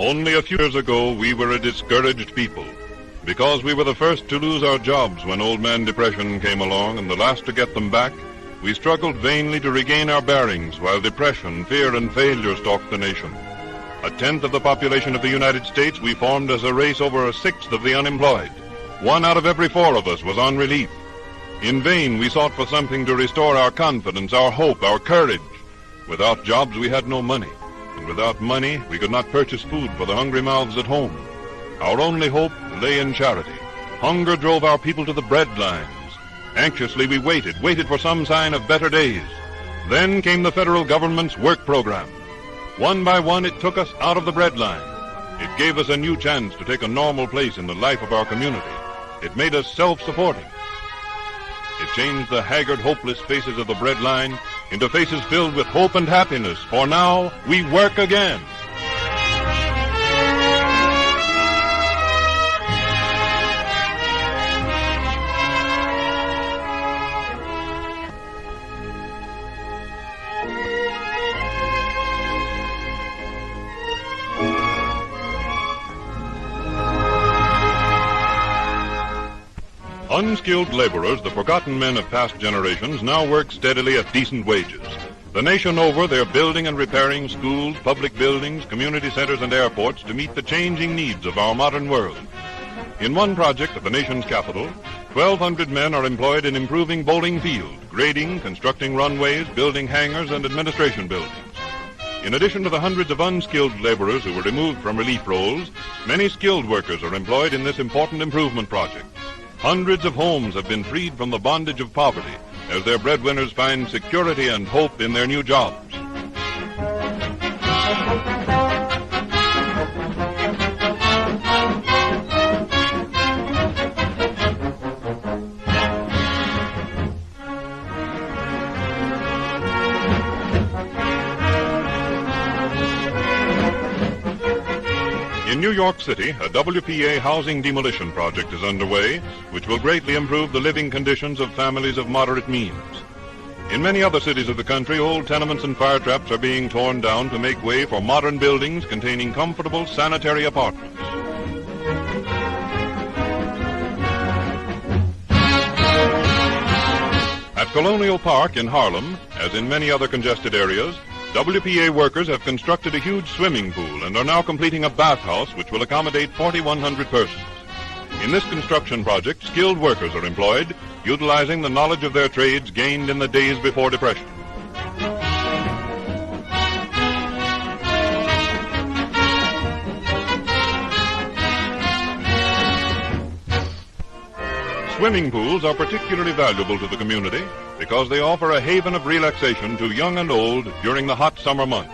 Only a few years ago, we were a discouraged people. Because we were the first to lose our jobs when Old Man Depression came along and the last to get them back, we struggled vainly to regain our bearings while depression, fear, and failure stalked the nation. A tenth of the population of the United States, we formed as a race over a sixth of the unemployed. 1 out of every 4 of us was on relief. In vain, we sought for something to restore our confidence, our hope, our courage. Without jobs, we had no money. And without money, we could not purchase food for the hungry mouths at home. Our only hope lay in charity. Hunger drove our people to the bread lines. Anxiously, we waited for some sign of better days. Then came the federal government's work program. One by one, it took us out of the bread line. It gave us a new chance to take a normal place in the life of our community. It made us self-supporting. It changed the haggard, hopeless faces of the bread line into faces filled with hope and happiness, for now we work again. Unskilled laborers, the forgotten men of past generations, now work steadily at decent wages. The nation over, they're building and repairing schools, public buildings, community centers, and airports to meet the changing needs of our modern world. In one project at the nation's capital, 1,200 men are employed in improving Bowling Field, grading, constructing runways, building hangars, and administration buildings. In addition to the hundreds of unskilled laborers who were removed from relief roles, many skilled workers are employed in this important improvement project. Hundreds of homes have been freed from the bondage of poverty as their breadwinners find security and hope in their new jobs. In New York City, a WPA housing demolition project is underway, which will greatly improve the living conditions of families of moderate means. In many other cities of the country, old tenements and fire traps are being torn down to make way for modern buildings containing comfortable sanitary apartments. At Colonial Park in Harlem, as in many other congested areas, WPA workers have constructed a huge swimming pool and are now completing a bathhouse which will accommodate 4,100 persons. In this construction project, skilled workers are employed, utilizing the knowledge of their trades gained in the days before depression. Swimming pools are particularly valuable to the community because they offer a haven of relaxation to young and old during the hot summer months.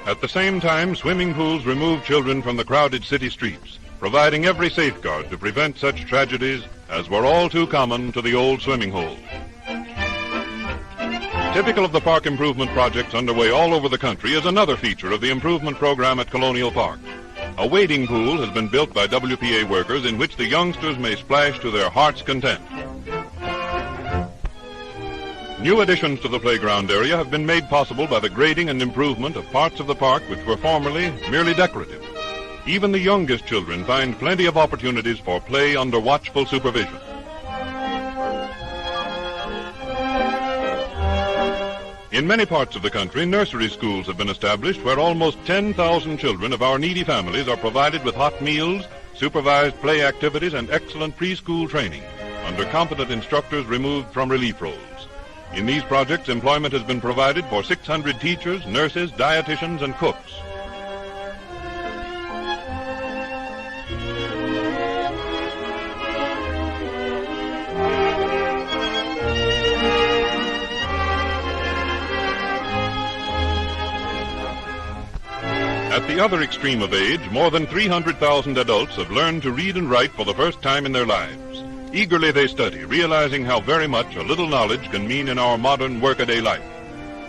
At the same time, swimming pools remove children from the crowded city streets, providing every safeguard to prevent such tragedies as were all too common to the old swimming hole. Typical of the park improvement projects underway all over the country is another feature of the improvement program at Colonial Park. A wading pool has been built by WPA workers in which the youngsters may splash to their heart's content. New additions to the playground area have been made possible by the grading and improvement of parts of the park which were formerly merely decorative. Even the youngest children find plenty of opportunities for play under watchful supervision. In many parts of the country, nursery schools have been established where almost 10,000 children of our needy families are provided with hot meals, supervised play activities, and excellent preschool training under competent instructors removed from relief roles. In these projects, employment has been provided for 600 teachers, nurses, dietitians, and cooks. At the other extreme of age, more than 300,000 adults have learned to read and write for the first time in their lives. Eagerly they study, realizing how very much a little knowledge can mean in our modern workaday life.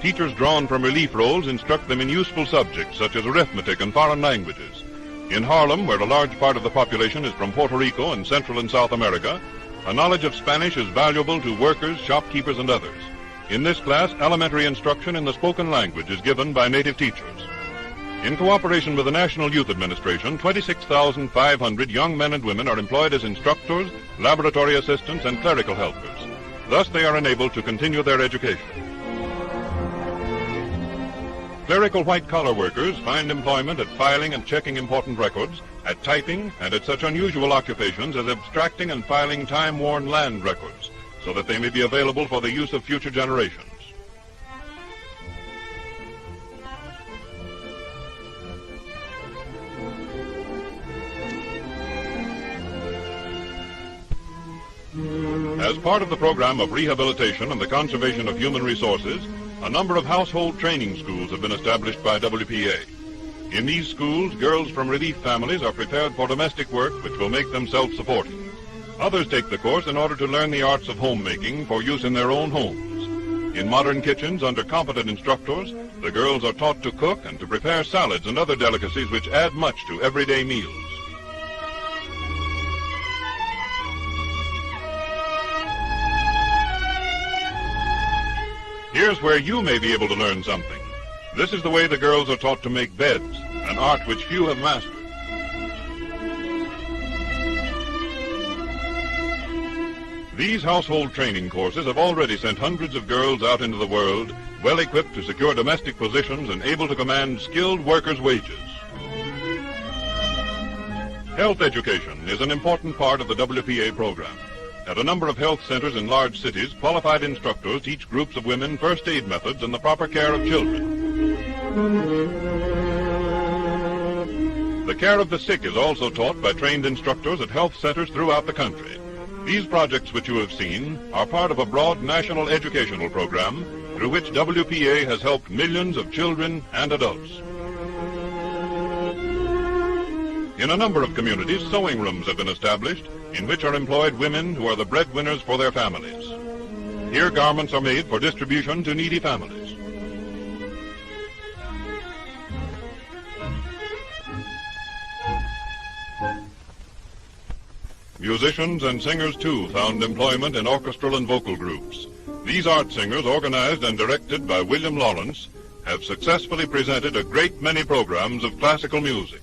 Teachers drawn from relief roles instruct them in useful subjects such as arithmetic and foreign languages. In Harlem, where a large part of the population is from Puerto Rico and Central and South America, A knowledge of Spanish is valuable to workers, shopkeepers, and others. In this class, elementary instruction in the spoken language is given by native teachers. In cooperation with the National Youth Administration, 26,500 young men and women are employed as instructors, laboratory assistants, and clerical helpers. Thus, they are enabled to continue their education. Clerical white-collar workers find employment at filing and checking important records, at typing, and at such unusual occupations as abstracting and filing time-worn land records, so that they may be available for the use of future generations. As part of the program of rehabilitation and the conservation of human resources, a number of household training schools have been established by WPA. In these schools, girls from relief families are prepared for domestic work which will make them self-supporting. Others take the course in order to learn the arts of homemaking for use in their own homes. In modern kitchens, under competent instructors, the girls are taught to cook and to prepare salads and other delicacies which add much to everyday meals. Here's where you may be able to learn something. This is the way the girls are taught to make beds, an art which few have mastered. These household training courses have already sent hundreds of girls out into the world, well equipped to secure domestic positions and able to command skilled workers' wages. Health education is an important part of the WPA program. At a number of health centers in large cities, qualified instructors teach groups of women first aid methods and the proper care of children. The care of the sick is also taught by trained instructors at health centers throughout the country. These projects which you have seen are part of a broad national educational program through which WPA has helped millions of children and adults. In a number of communities, sewing rooms have been established in which are employed women who are the breadwinners for their families. Here garments are made for distribution to needy families. Musicians and singers, too, found employment in orchestral and vocal groups. These art singers, organized and directed by William Lawrence, have successfully presented a great many programs of classical music.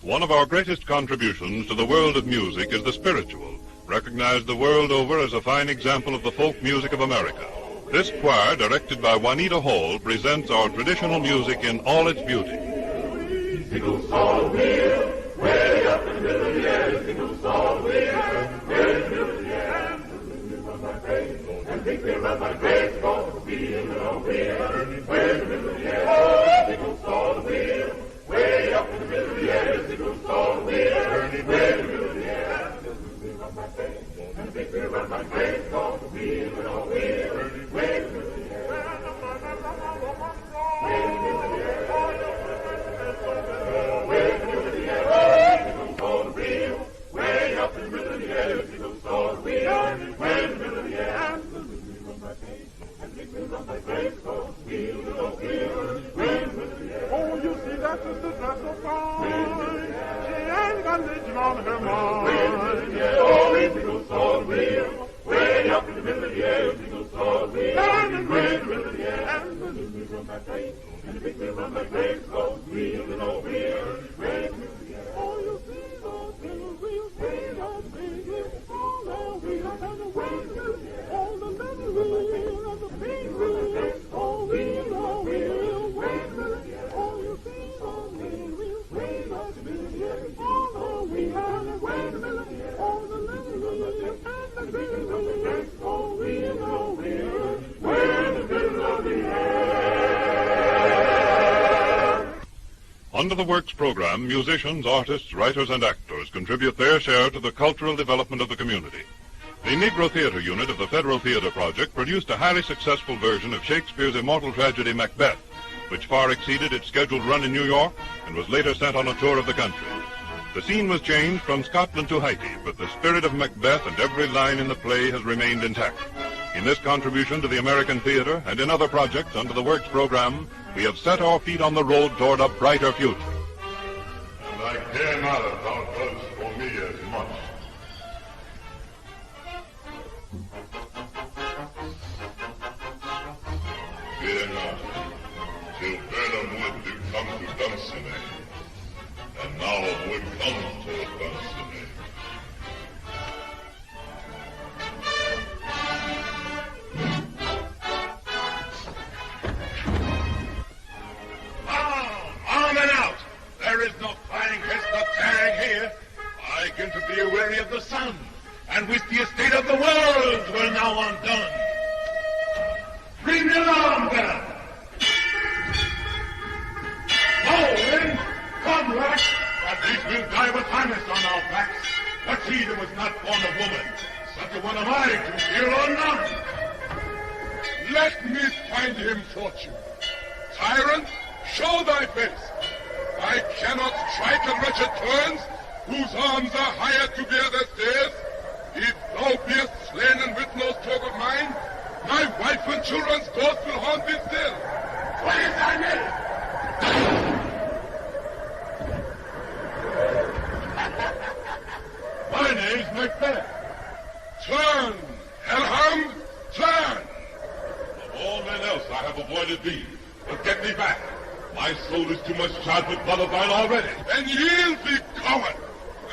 One of our greatest contributions to the world of music is the spiritual, recognized the world over as a fine example of the folk music of America. This choir, directed by Juanita Hall, presents our traditional music in all its beauty. Oh, you see, that's just a dress so fine. She ain't got religion on her mind. goes wheeling, and the great river, yeah, and the little river on my face, and the big river on my face goes wheeling, oh, wheeling, great river, yeah. Oh, you see those little wheels, wheel on big wheels, all the wheels and the wheel, all the little wheel and the big wheel, oh, wheel, great river, yeah. Oh, you see those little wheels, wheel on big wheels, all the wheel and the wheel, all the little wheel and the big wheel, oh, wheel, we're the middle of the air. Under the Works program, musicians, artists, writers, and actors contribute their share to the cultural development of the community. The Negro Theater Unit of the Federal Theater Project produced a highly successful version of Shakespeare's immortal tragedy Macbeth, which far exceeded its scheduled run in New York and was later sent on a tour of the country. The scene was changed from Scotland to Haiti, but the spirit of Macbeth and every line in the play has remained intact. In this contribution to the American theater and in other projects under the Works program, we have set our feet on the road toward a brighter future. And I care not if thou dost for me as much. Fear not, till Burnham Wood do come to Dunsinane, and now Wood comes toward Dunsinane. On and out! There is no flying hence nor tearing here. I begin to be weary of the sun, and with the estate of the world were now undone. Ring the alarm bell! Oh, wind, come, lad! At least we'll die with harness on our backs. But he that was not born of woman, such a one am I to fear or none. Let me find him fortune. Tyrant, show thy face. I cannot strike at wretched turns, whose arms are higher to bear their stairs. If thou beest slain and with no stroke of mine, my wife and children's ghosts will haunt thee still. What is thy name? My name's Macbeth. Turn, Hellhound, turn! Of all men else I have avoided thee, but get thee back. My soul is too much charged with blood of thine already. Then yield thee, coward,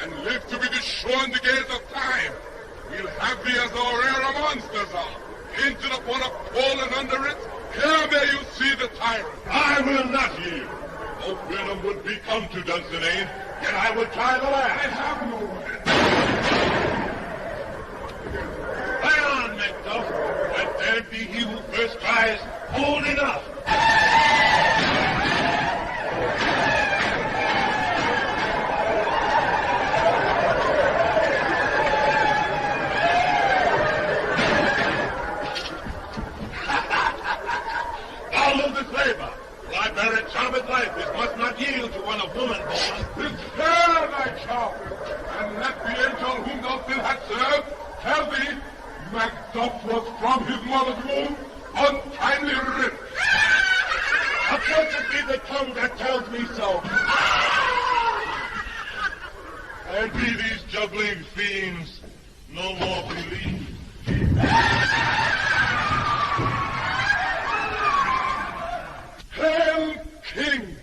and live to be shorn the gaze of time. We'll have thee as our rare monsters are, painted upon a pole, and under it, here may you see the tyrant. I will not yield. No Burnham would be come to Dunsinane, Yet I will try the last. I have no way. Play on, Macduff. Let there be he who first cries, hold enough. Follow the flavor. For I bear a charmed life, which must not yield to one of woman born. Spare thy child, and let the angel whom thou still hast served tell thee Macduff was from his mother's womb untimely ripped. Accursed be the tongue that tells me so. And be these juggling fiends no more believe. Hail, King!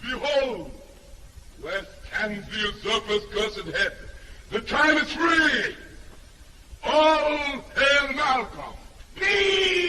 Behold, where stands the usurper's cursed head. The time is free. All hail Malcolm! Me!